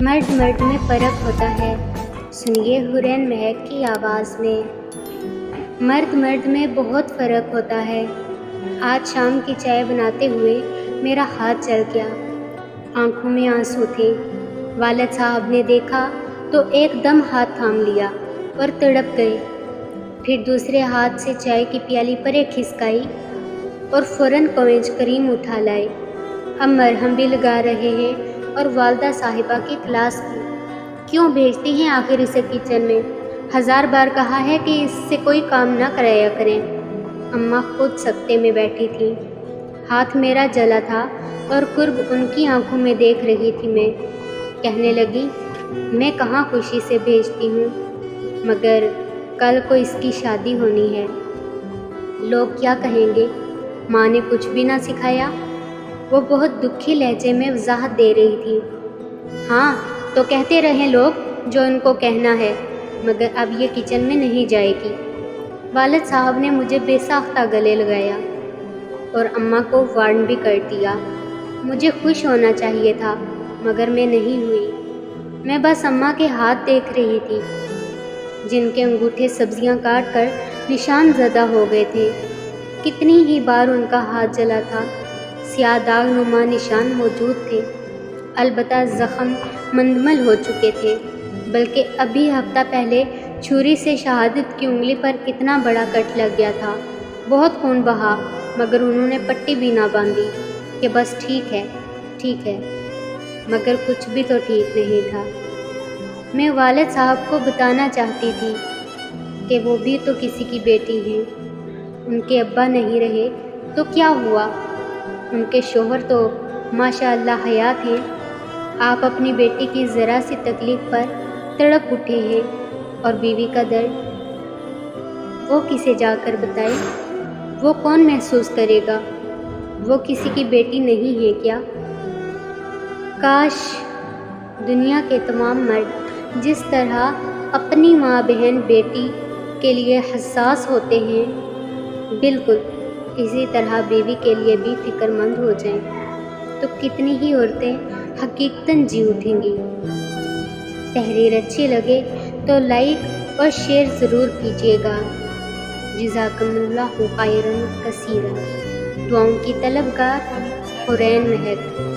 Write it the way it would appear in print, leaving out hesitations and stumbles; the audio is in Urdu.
مرد مرد میں فرق ہوتا ہے، سنیے حورین مہک کی آواز میں۔ مرد مرد میں بہت فرق ہوتا ہے۔ آج شام کی چائے بناتے ہوئے میرا ہاتھ جل گیا، آنکھوں میں آنسو تھے۔ والد صاحب نے دیکھا تو ایک دم ہاتھ تھام لیا اور تڑپ گئے، پھر دوسرے ہاتھ سے چائے کی پیالی پر ایک کھسکائی اور فوراً کوینچ کریم اٹھا لائے۔ اب مرہم بھی لگا رہے ہیں اور والدہ صاحبہ کی کلاس کی۔ کیوں بھیجتی ہیں آخر اسے کچن میں؟ 1000 بار کہا ہے کہ اس سے کوئی کام نہ کرایا کریں۔ اماں خود سکتے میں بیٹھی تھیں، ہاتھ میرا جلا تھا اور قرب ان کی آنکھوں میں دیکھ رہی تھی میں۔ کہنے لگی، میں کہاں خوشی سے بھیجتی ہوں، مگر کل کو اس کی شادی ہونی ہے، لوگ کیا کہیں گے؟ ماں نے کچھ بھی نہ سکھایا؟ وہ بہت دکھی لہجے میں وضاحت دے رہی تھی۔ ہاں تو کہتے رہیں لوگ جو ان کو کہنا ہے، مگر اب یہ کچن میں نہیں جائے گی۔ والد صاحب نے مجھے بے ساختہ گلے لگایا اور اماں کو وارن بھی کر دیا۔ مجھے خوش ہونا چاہیے تھا، مگر میں نہیں ہوئی۔ میں بس اماں کے ہاتھ دیکھ رہی تھی، جن کے انگوٹھے سبزیاں کاٹ کر نشان زدہ ہو گئے تھے۔ کتنی ہی بار ان کا ہاتھ جلا تھا، سیاہ داغ نما نشان موجود تھے، البتہ زخم مندمل ہو چکے تھے، بلکہ ابھی ہفتہ پہلے چھری سے شہادت کی انگلی پر کتنا بڑا کٹ لگ گیا تھا۔ بہت خون بہا، مگر انہوں نے پٹی بھی نہ باندھی کہ بس ٹھیک ہے، ٹھیک ہے، مگر کچھ بھی تو ٹھیک نہیں تھا۔ میں والد صاحب کو بتانا چاہتی تھی کہ وہ بھی تو کسی کی بیٹی ہیں، ان کے ابا نہیں رہے تو کیا ہوا؟ ان کے شوہر تو ماشاء اللہ حیات ہیں۔ آپ اپنی بیٹی کی ذرا سی تکلیف پر تڑپ اٹھے ہیں، اور بیوی کا درد وہ کسے جا کر بتائے؟ وہ کون محسوس کرے گا؟ وہ کسی کی بیٹی نہیں ہے کیا؟ کاش دنیا کے تمام مرد جس طرح اپنی ماں بہن بیٹی کے لیے حساس ہوتے ہیں، بالکل اسی طرح بیوی کے لیے بھی فکر مند ہو جائیں، تو کتنی ہی عورتیں حقیقتاً جی اٹھیں گی۔ تحریر اچھی لگے تو لائک اور شیئر ضرور کیجیے گا۔ جزاکم اللہ خیرا کثیرا۔ دعاؤں کی طلبگار حورین مہک۔